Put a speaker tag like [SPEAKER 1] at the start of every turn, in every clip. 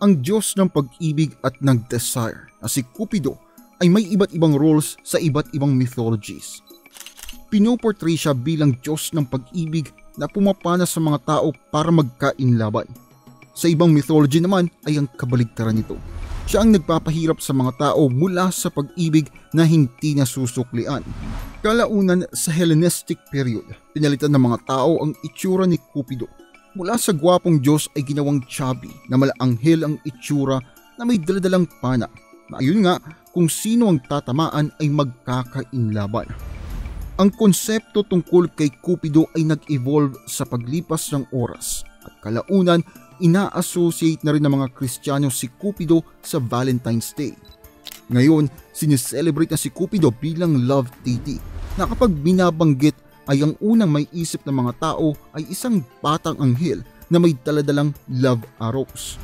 [SPEAKER 1] Ang Diyos ng pag-ibig at ng desire na si Cupido ay may iba't ibang roles sa iba't ibang mythologies. Pinoportray siya bilang Diyos ng pag-ibig na pumapana sa mga tao para magkainlaban. Sa ibang mythology naman ay ang kabaligtaran nito. Siya ang nagpapahirap sa mga tao mula sa pag-ibig na hindi nasusuklian. Kalaunan sa Hellenistic period, pinalitan ng mga tao ang itsura ni Cupido. Mula sa gwapong Diyos ay ginawang chubby na malaanghel ang itsura na may daladalang pana. Na ayun nga, kung sino ang tatamaan ay magkakainlaban. Ang konsepto tungkol kay Cupido ay nag-evolve sa paglipas ng oras at kalaunan ina-associate na rin ng mga Kristiyano si Cupido sa Valentine's Day. Ngayon, sineselebrate na si Cupido bilang love deity na kapag binabanggit ay ang unang may isip ng mga tao ay isang batang anghel na may daladalang love arrows.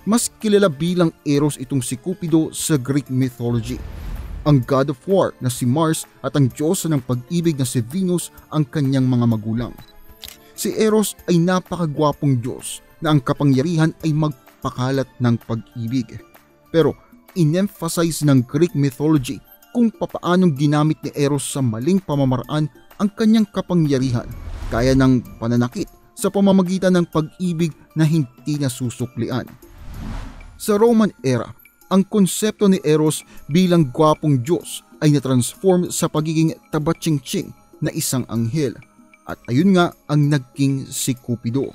[SPEAKER 1] Mas kilala bilang Eros itong si Cupido sa Greek mythology. Ang god of war na si Mars at ang diyosa ng pag-ibig na si Venus ang kanyang mga magulang. Si Eros ay napakagwapong Diyos na ang kapangyarihan ay magpakalat ng pag-ibig. Pero in-emphasize ng Greek mythology kung papaanong ginamit ni Eros sa maling pamamaraan ang kanyang kapangyarihan, kaya ng pananakit sa pamamagitan ng pag-ibig na hindi nasusuklian. Sa Roman era, ang konsepto ni Eros bilang gwapong Diyos ay na-transform sa pagiging tabatsingtsing na isang anghel at ayun nga ang naging si Cupido.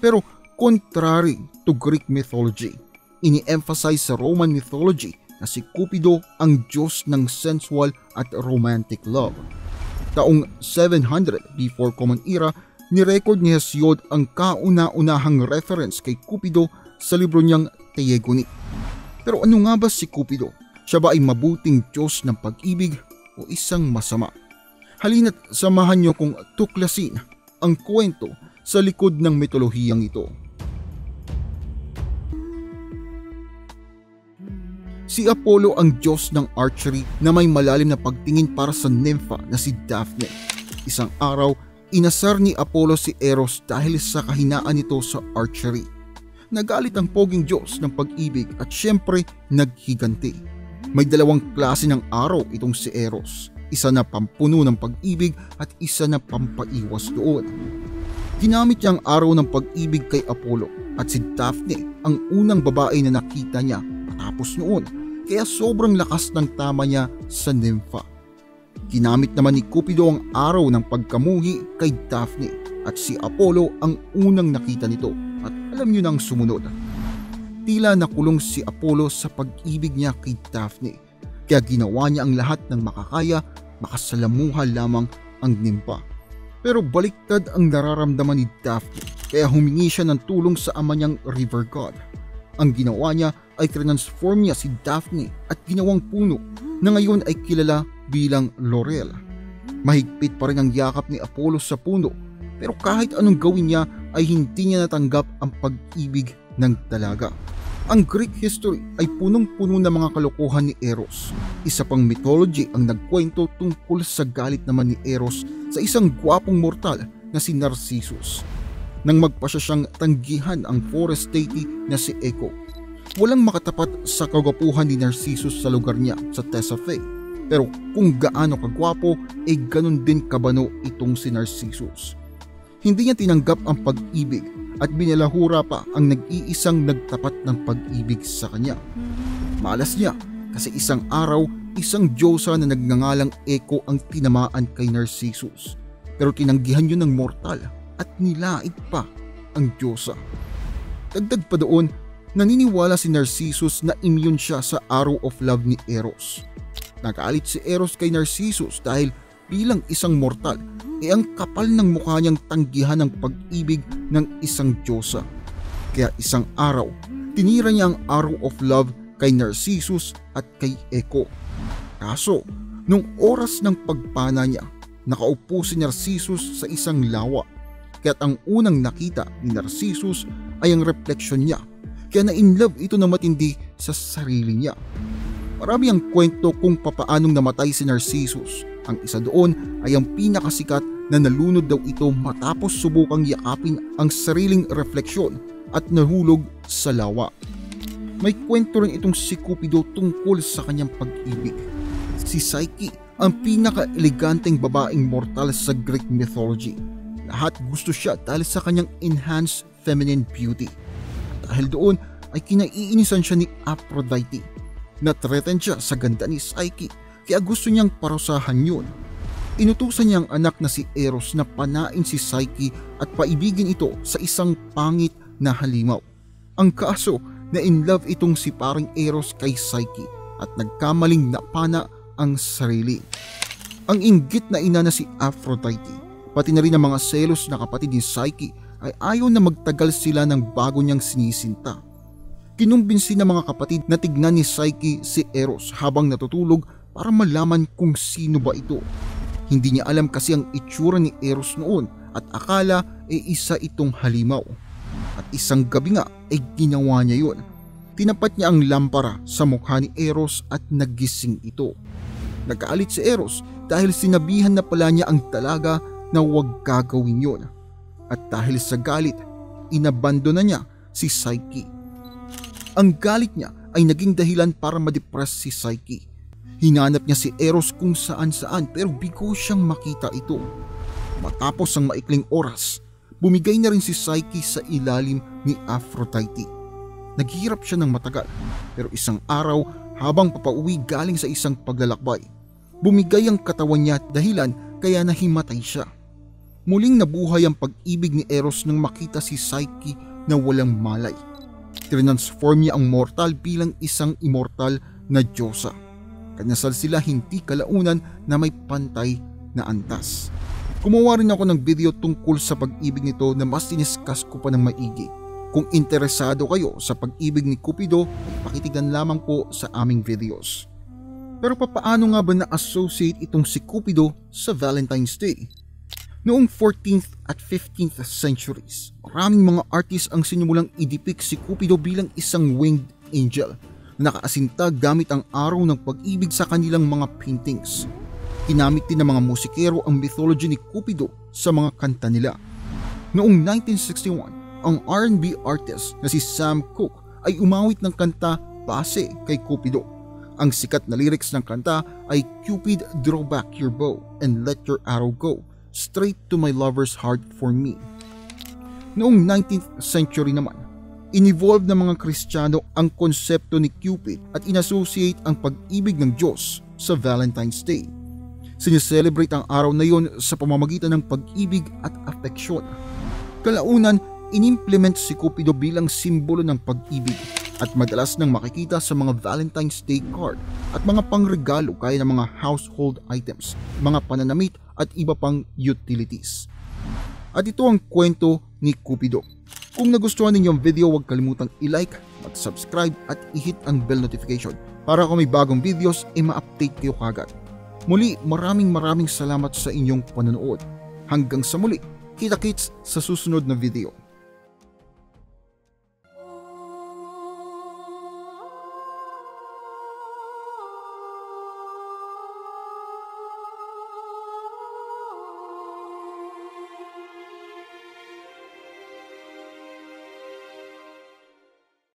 [SPEAKER 1] Pero contrary to Greek mythology, ini-emphasize sa Roman mythology na si Cupido ang Diyos ng sensual at romantic love. Taong 700 before Common Era, nirecord ni Hesiod ang kauna-unahang reference kay Cupido sa libro niyang Theogony. Pero ano nga ba si Cupido? Siya ba ay mabuting Diyos ng pag-ibig o isang masama? Halina't samahan niyo kung tuklasin ang kwento sa likod ng mitolohiyang ito. Si Apollo ang Diyos ng archery na may malalim na pagtingin para sa nympha na si Daphne. Isang araw, inasar ni Apollo si Eros dahil sa kahinaan nito sa archery. Nagalit ang poging Diyos ng pag-ibig at syempre naghiganti. May dalawang klase ng araw itong si Eros. Isa na pampuno ng pag-ibig at isa na pampaiwas doon. Ginamit niya ang araw ng pag-ibig kay Apollo at si Daphne ang unang babae na nakita niya matapos noon, kaya sobrang lakas ng tama niya sa nympha. Ginamit naman ni Cupido ang araw ng pagkamuhi kay Daphne at si Apollo ang unang nakita nito at alam niyo nang sumunod. Tila nakulong si Apollo sa pag-ibig niya kay Daphne, kaya ginawa niya ang lahat ng makakaya, makasalamuha lamang ang nympha. Pero baliktad ang nararamdaman ni Daphne, kaya humingi siya ng tulong sa ama niyang river god. Ang ginawa niya ay transform niya si Daphne at ginawang puno na ngayon ay kilala bilang laurel. Mahigpit pa rin ang yakap ni Apollo sa puno, pero kahit anong gawin niya ay hindi niya natanggap ang pag-ibig ng dalaga. Ang Greek history ay punong-puno ng mga kalokohan ni Eros. Isa pang mythology ang nagkwento tungkol sa galit naman ni Eros sa isang gwapong mortal na si Narcissus. Nang magpasya siyang tanggihan ang forest deity na si Echo. Walang makatapat sa kagwapuhan ni Narcissus sa lugar niya sa Thespiae. Pero kung gaano kagwapo, ay ganun din kabano itong si Narcissus. Hindi niya tinanggap ang pag-ibig at binalahura pa ang nag-iisang nagtapat ng pag-ibig sa kanya. Malas niya kasi isang araw, isang diyosa na nagngangalang Echo ang tinamaan kay Narcissus. Pero tinanggihan yun ng mortal at nilaig pa ang diyosa. Dagdag pa doon, naniniwala si Narcissus na immune siya sa arrow of love ni Eros. Nagalit si Eros kay Narcissus dahil bilang isang mortal, ang kapal ng mukha niyang tanggihan ng pag-ibig ng isang diyosa. Kaya isang araw, tinira niya ang arrow of love kay Narcissus at kay Echo. Kaso, nung oras ng pagpana niya, nakaupo si Narcissus sa isang lawa. Kaya't ang unang nakita ni Narcissus ay ang refleksyon niya. Kaya na-inlove ito na matindi sa sarili niya. Marami ang kwento kung papaanong namatay si Narcissus. Ang isa doon ay ang pinakasikat na nalunod daw ito matapos subukang yakapin ang sariling refleksyon at nahulog sa lawa. May kwento rin itong si Cupido tungkol sa kanyang pag-ibig. Si Psyche, ang pinaka-eleganteng babaeng mortal sa Greek mythology. Lahat gusto siya dahil sa kanyang enhanced feminine beauty. Dahil doon ay kinaiinisan siya ni Aphrodite. Na-threaten siya sa ganda ni Psyche kaya gusto niyang parusahan yun. Inutusan niya ang anak na si Eros na panain si Psyche at paibigin ito sa isang pangit na halimaw. Ang kaso na in love itong si paring Eros kay Psyche at nagkamaling napana ang sarili. Ang inggit na ina na si Aphrodite, pati na rin ang mga selos na kapatid ni Psyche ay ayaw na magtagal sila ng bago niyang sinisinta. Kinumbinsi ng mga kapatid na tignan ni Psyche si Eros habang natutulog para malaman kung sino ba ito. Hindi niya alam kasi ang itsura ni Eros noon at akala ay isa itong halimaw. At isang gabi nga ay ginawa niya yun. Tinapat niya ang lampara sa mukha ni Eros at nagising ito. Nagkaalit si Eros dahil sinabihan na pala niya ang dalaga na huwag gagawin yun. At dahil sa galit, inabandona niya si Psyche. Ang galit niya ay naging dahilan para ma-depress si Psyche. Hinanap niya si Eros kung saan-saan pero bigo siyang makita ito. Matapos ang maikling oras, bumigay na rin si Psyche sa ilalim ni Aphrodite. Naghihirap siya ng matagal pero isang araw habang papauwi galing sa isang paglalakbay, bumigay ang katawan niya dahilan kaya nahimatay siya. Muling nabuhay ang pag-ibig ni Eros nang makita si Psyche na walang malay. Transform niya ang mortal bilang isang immortal na diyosa. Kanasal sila hindi kalaunan na may pantay na antas. Gumawa rin ako ng video tungkol sa pag-ibig nito na mas diniscuss ko pa ng maigi. Kung interesado kayo sa pag-ibig ni Cupido, pakitignan lamang po sa aming videos. Pero papaano nga ba na-associate itong si Cupido sa Valentine's Day? Noong 14th at 15th centuries, maraming mga artist ang sinimulang i-depict si Cupido bilang isang winged angel na nakaasinta gamit ang araw ng pag-ibig sa kanilang mga paintings. Ginamit din ng mga musikero ang mythology ni Cupido sa mga kanta nila. Noong 1961, ang R&B artist na si Sam Cooke ay umawit ng kanta base kay Cupido. Ang sikat na lyrics ng kanta ay Cupid, draw back your bow and let your arrow go straight to my lover's heart for me. Noong 19th century naman, in-evolve ng mga Kristiyano ang konsepto ni Cupid at inassociate ang pag-ibig ng Diyos sa Valentine's Day. Sineselebrate ang araw na yon sa pamamagitan ng pag-ibig at affeksyon. Kalaunan, inimplement si Cupido bilang simbolo ng pag-ibig at madalas nang makikita sa mga Valentine's Day card at mga pangregalo gaya ng mga household items, mga pananamit at iba pang utilities. At ito ang kwento ni Cupido. Kung nagustuhan ninyo ang video, huwag kalimutang i-like, mag-subscribe at i-hit ang bell notification para kung may bagong videos ay ma-update kayo kagad. Muli, maraming salamat sa inyong panonood. Hanggang sa muli, kita-kits sa susunod na video.